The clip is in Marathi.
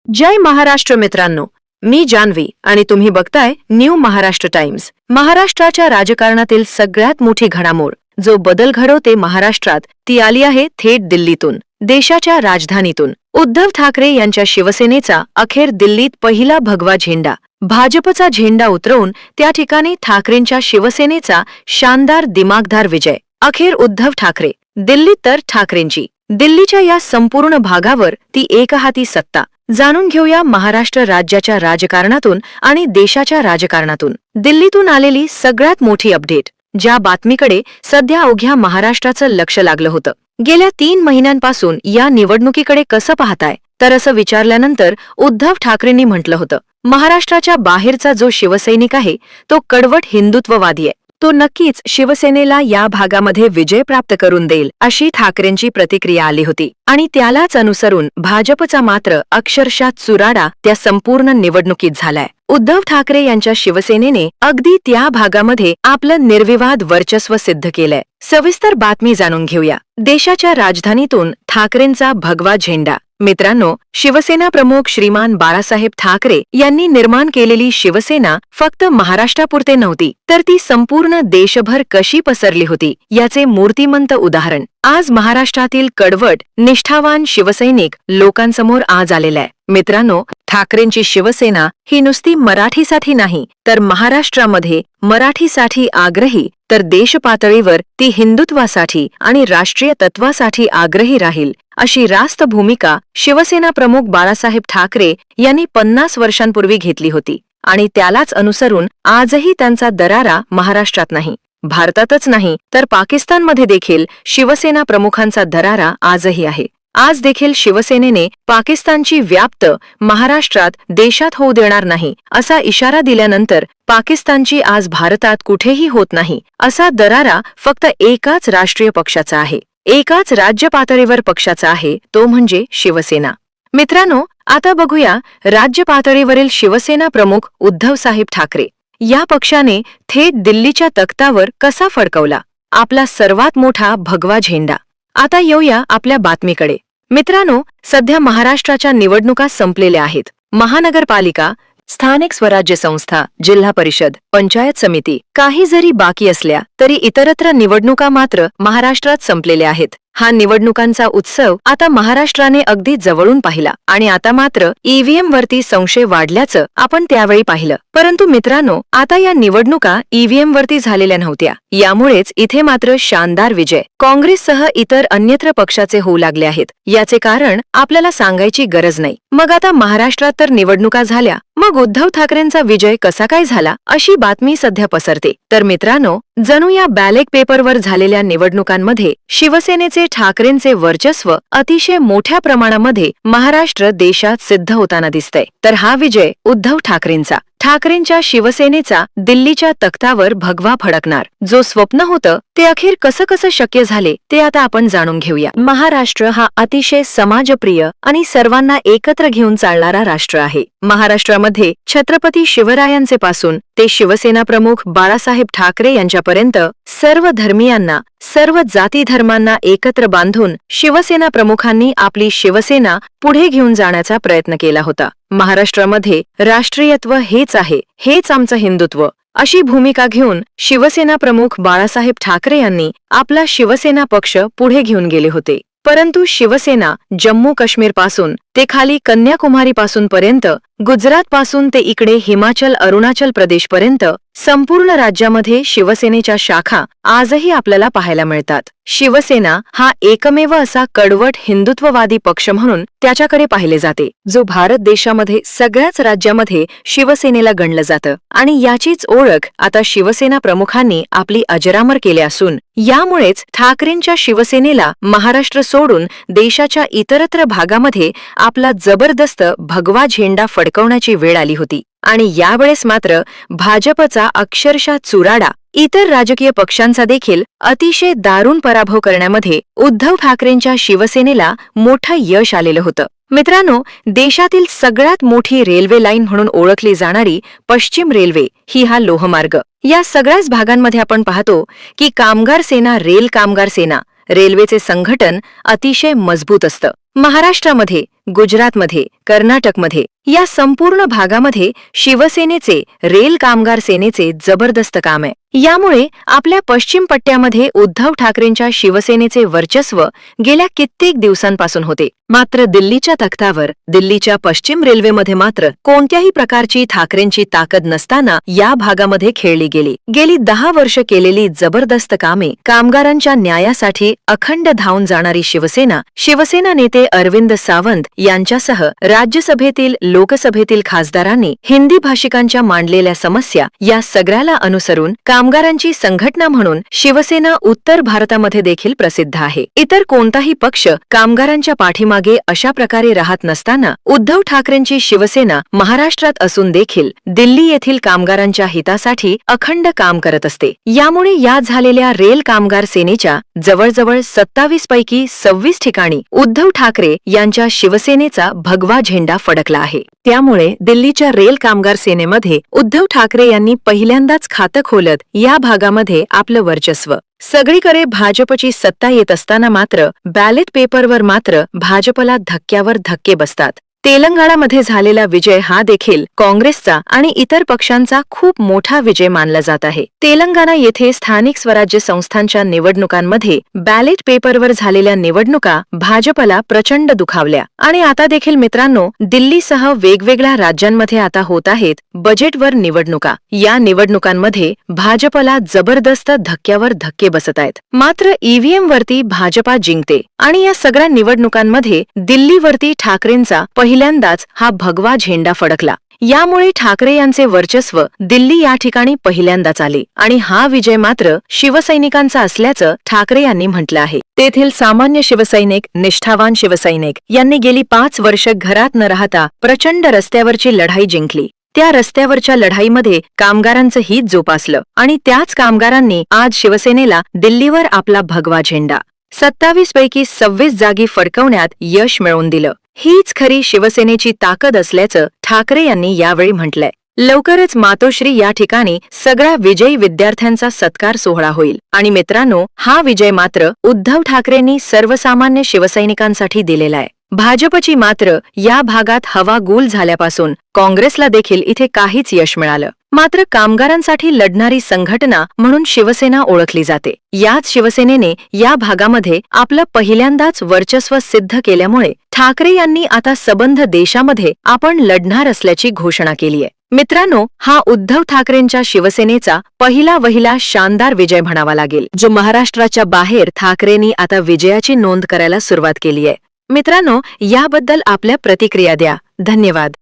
जय महाराष्ट्र मित्रांनो, मी जानवी आणि तुम्ही बघताय न्यू महाराष्ट्र टाइम्स। महाराष्ट्राच्या राजकारणातील सगळ्यात मोठी घडामोड जो बदल घडवते महाराष्ट्रात ती आली आहे थेट दिल्लीतून, देशाच्या राजधानीतून। उद्धव ठाकरे यांच्या शिवसेनेचा अखेर दिल्लीत पहिला भगवा झेंडा, भाजपचा झेंडा उतरवून त्या ठिकाणी ठाकरेंच्या शिवसेनेचा शानदार दिमागदार विजय। अखेर उद्धव ठाकरे, दिल्लीत तर ठाकरेंची। दिल्लीच्या या संपूर्ण भागावर ती एकहाती सत्ता। जाणून घेऊया महाराष्ट्र राज्याच्या राजकारणातून आणि देशाच्या राजकारणातून दिल्लीतून आलेली सगळ्यात मोठी अपडेट, ज्या बातमीकडे सध्या अवघ्या महाराष्ट्राचं लक्ष लागलं होतं। गेल्या 3 महिन्यांपासून या निवडणुकीकडे कसं पाहताय, तर असं विचारल्यानंतर उद्धव ठाकरेंनी म्हटलं होतं, महाराष्ट्राच्या बाहेरचा जो शिवसैनिक आहे तो कडवट हिंदुत्ववादी आहे, तो नक्कीच शिवसेनेला या भागामध्ये विजय प्राप्त करून देईल, अशी ठाकरेंची प्रतिक्रिया आली होती। आणि त्यालाच अनुसरून भाजपचा मात्र अक्षरशः चुराडा त्या संपूर्ण निवडणुकीत झालाय। उद्धव ठाकरे यांच्या शिवसेनेने अगदी त्या भागामध्ये आपलं निर्विवाद वर्चस्व सिद्ध केलंय। सविस्तर बातमी जाणून घेऊया। देशाच्या राजधानीतून ठाकरेंचा भगवा झेंडा। मित्रांनो, शिवसेना प्रमुख श्रीमान बाळासाहेब ठाकरे यांनी निर्माण केलेली शिवसेना फक्त महाराष्ट्रापुरते नव्हती, तर ती संपूर्ण देशभर कशी पसरली होती याचे मूर्तिमंत उदाहरण आज महाराष्ट्रातील कडवट निष्ठावान शिवसैनिक लोकांसमोर आज आलेला आहे। मित्रांनो, ठाकरेंची शिवसेना ही नुसती मराठीसाठी नाही, तर महाराष्ट्रामध्ये मराठीसाठी आग्रही, तर देशपातळीवर ती हिंदुत्वासाठी आणि राष्ट्रीय तत्वासाठी आग्रही राहील, अशी रास्त भूमिका शिवसेना प्रमुख बाळासाहेब ठाकरे यांनी 50 वर्षांपूर्वी घेतली होती। आणि त्यालाच अनुसरून आजही त्यांचा दरारा महाराष्ट्रात नाही, भारतातच नाही, तर पाकिस्तानमध्ये देखील शिवसेना प्रमुखांचा दरारा आजही आहे। आज देखील शिवसेनेने पाकिस्तानची व्याप्त महाराष्ट्रात देशात होऊ देणार नाही असा इशारा दिल्यानंतर पाकिस्तानची आज भारतात कुठेही होत नाही असा दरारा फक्त एकाच राष्ट्रीय पक्षाचा आहे, एकाच राज्य पातळीवर पक्षाचा आहे, तो म्हणजे शिवसेना। मित्रांनो, आता बघूया राज्य पातळीवरील शिवसेना प्रमुख उद्धव साहेब ठाकरे या पक्षाने थेट दिल्लीच्या तख्तावर कसा फडकवला आपला सर्वात मोठा भगवा झेंडा। आता येऊया आपल्या बातमीकडे। मित्रांनो, सध्या महाराष्ट्राच्या निवडणुका संपलेल्या आहेत। महानगरपालिका, स्थानिक स्वराज्य संस्था, जिल्हा परिषद, पंचायत समिती काही जरी बाकी असल्या तरी इतरत्र निवडणुका मात्र महाराष्ट्रात संपलेल्या आहेत। हा निवडणुकांचा उत्सव आता महाराष्ट्राने अगदी जवळून पाहिला आणि आता मात्र ईव्हीएम वरती संशय वाढल्याचं आपण त्यावेळी पाहिलं। परंतु मित्रांनो, आता या निवडणुका ईव्हीएम वरती झालेल्या नव्हत्या, यामुळेच इथे मात्र शानदार विजय काँग्रेससह इतर अन्यत्र पक्षाचे होऊ लागले आहेत। याचे कारण आपल्याला सांगायची गरज नाही। मग आता महाराष्ट्रात तर निवडणुका झाल्या, मग उद्धव ठाकरेंचा विजय कसा काय झाला अशी बातमी सध्या पसरते। तर मित्रांनो, जणू या बॅलेट पेपरवर झालेल्या निवडणुकांमध्ये शिवसेनेचे ठाकरेंचे वर्चस्व अतिशय मोठ्या प्रमाणामध्ये महाराष्ट्र देशात सिद्ध होताना दिसतंय। तर हा विजय उद्धव ठाकरेंचा, ठाकरेंच्या शिवसेनेचा दिल्लीच्या तख्तावर भगवा फडकणार, जो स्वप्न होतं ते अखेर कसं शक्य झाले ते आता आपण जाणून घेऊया। महाराष्ट्र हा अतिशय समाजप्रिय आणि सर्वांना एकत्र घेऊन चालणारा राष्ट्र आहे। महाराष्ट्रामध्ये छत्रपती शिवरायांचे पासून ते शिवसेना प्रमुख बाळासाहेब ठाकरे यांच्यापर्यंत सर्व धर्मीयांना, सर्व जाती धर्मांना एकत्र बांधून शिवसेना प्रमुखांनी आपली शिवसेना पुढे घेऊन जाण्याचा प्रयत्न केला होता। महाराष्ट्रामध्ये राष्ट्रीयत्व हेच आहे, हेच आमचं हिंदुत्व, अशी भूमिका घेऊन शिवसेना प्रमुख बाळासाहेब ठाकरे यांनी आपला शिवसेना पक्ष पुढे घेऊन गेले होते। परंतु शिवसेना जम्मू काश्मीर पासून ते खाली कन्याकुमारी पासून पर्यंत, गुजरात पासून ते इकडे हिमाचल अरुणाचल प्रदेश पर्यंत संपूर्ण राज्यामध्ये शिवसेनेच्या शाखा आजही आपल्याला पाहायला मिळतात। शिवसेना हा एकमेव असा कडवट हिंदुत्ववादी पक्ष म्हणून त्याच्याकडे पाहिले जाते, जो भारत देशामध्ये सगळ्याच राज्यामध्ये शिवसेनेला गणलं जातं। आणि याचीच ओळख आता शिवसेना प्रमुखांनी आपली अजरामर केली असून यामुळेच ठाकरेंच्या शिवसेनेला महाराष्ट्र सोडून देशाच्या इतरत्र भागामध्ये आपला जबरदस्त भगवा झेंडा फडकवण्याची वेळ आली होती। आणि यावेळेस मात्र भाजपचा अक्षरशः चुराडा, इतर राजकीय पक्षांचा देखील अतिशय दारुण पराभव करण्यामध्ये उद्धव ठाकरेंच्या शिवसेनेला मोठं यश आलेलं होतं। मित्रांनो, देशातील सगळ्यात मोठी रेल्वे लाईन म्हणून ओळखली जाणारी पश्चिम रेल्वे ही हा लोहमार्ग, या सगळ्याच भागांमध्ये आपण पाहतो की कामगार सेना, रेल कामगार सेना, रेल्वेचे संघटन अतिशय मजबूत असतं। महाराष्ट्रामध्ये गुजरातमध्ये, कर्नाटकमध्ये या संपूर्ण भागामध्ये शिवसेनेचे, रेल कामगार सेनेचे जबरदस्त काम आहे. यामुळे आपल्या पश्चिम पट्ट्यामध्ये उद्धव ठाकरेंच्या शिवसेनेचे वर्चस्व गेल्या कित्येक दिवसांपासून होते. मात्र दिल्लीच्या तख्तावर, दिल्लीच्या पश्चिम रेल्वेमध्ये मात्र कोणत्याही प्रकारची ठाकरेंची ताकद नसताना या भागामध्ये खेळली गेली. गेली 10 वर्ष केलेली जबरदस्त कामे, कामगारांच्या न्यायासाठी अखंड धावून जाणारी शिवसेना नेते अरविंद सावंत यांच्यासह राज्यसभेतील, लोकसभेतील खासदारांनी हिंदी भाषिकांच्या मांडलेल्या समस्या या सगळ्याला अनुसरून कामगारांची संघटना म्हणून शिवसेना उत्तर भारतामध्ये देखील प्रसिद्ध आहे. इतर कोणताही पक्ष कामगारांच्या पाठीमागे अशा प्रकारे राहत नसताना उद्धव ठाकरेंची शिवसेना महाराष्ट्रात असून देखील दिल्ली येथील कामगारांच्या हितासाठी अखंड काम करत असते. यामुळे या झालेल्या रेल कामगार सेनेच्या जवळजवळ 27 पैकी 26 ठिकाणी उद्धव ठाकरे यांच्या शिवसेनेचा भगवा झेंडा फडकला आहे. त्यामुळे दिल्लीच्या रेल कामगार सेनेमध्ये उद्धव ठाकरे यांनी पहिल्यांदाच खातं खोलत या भागामध्ये आपलं वर्चस्व. सगळीकडे भाजपची सत्ता येत असताना मात्र बॅलेट पेपरवर मात्र भाजपला धक्क्यावर धक्के बसतात. तेलंगणामध्ये झालेला विजय हा देखील काँग्रेसचा आणि इतर पक्षांचा खूप मोठा विजय मानला जात आहे. तेलंगणा येथे स्थानिक स्वराज्य संस्थांच्या निवडणुकांमध्ये बॅलेट पेपरवर झालेल्या निवडणुका भाजपला प्रचंड दुखावल्या. आणि आता देखील मित्रांनो, दिल्लीसह वेगवेगळ्या राज्यांमध्ये आता होत आहेत बजेटवर निवडणुका. या निवडणुकांमध्ये भाजपला जबरदस्त धक्क्यावर धक्के बसत आहेत. मात्र ईव्हीएम वरती भाजपा जिंकते आणि या सगळ्या निवडणुकांमध्ये दिल्लीवरती ठाकरेंचा पहिल्यांदाच हा भगवा झेंडा फडकला. यामुळे ठाकरे यांचे वर्चस्व दिल्ली या ठिकाणी पहिल्यांदाच आले आणि हा विजय मात्र शिवसैनिकांचा असल्याचं ठाकरे यांनी म्हटलं आहे. तेथील सामान्य शिवसैनिक, निष्ठावान शिवसैनिक यांनी गेली 5 वर्ष घरात न राहता प्रचंड रस्त्यावरची लढाई जिंकली. त्या रस्त्यावरच्या लढाईमध्ये कामगारांचं हित जोपासलं आणि त्याच कामगारांनी आज शिवसेनेला दिल्लीवर आपला भगवा झेंडा 27 पैकी 26 जागी फडकवण्यात यश मिळवून दिलं. हीच खरी शिवसेनेची ताकद असल्याचं ठाकरे यांनी यावेळी म्हटलंय. लवकरच मातोश्री या ठिकाणी सगळ्या विजयी विद्यार्थ्यांचा सत्कार सोहळा होईल. आणि मित्रांनो, हा विजय मात्र उद्धव ठाकरेंनी सर्वसामान्य शिवसैनिकांसाठी दिलेला आहे. भाजपची मात्र या भागात हवा गुल झाल्यापासून काँग्रेसला देखील इथे काहीच यश मिळालं. मात्र कामगारांसाठी लढणारी संघटना म्हणून शिवसेना ओळखली जाते. याच शिवसेनेने या भागामध्ये आपलं पहिल्यांदाच वर्चस्व सिद्ध केल्यामुळे ठाकरे यांनी आता सबंध देशामध्ये आपण लढणार असल्याची घोषणा केली आहे. मित्रांनो, हा उद्धव ठाकरेंच्या शिवसेनेचा पहिला शानदार विजय म्हणावा लागेल, जो महाराष्ट्राच्या बाहेर ठाकरेंनी आता विजयाची नोंद करायला सुरुवात केली आहे. मित्रांनो, याबद्दल आपल्या प्रतिक्रिया द्या. धन्यवाद.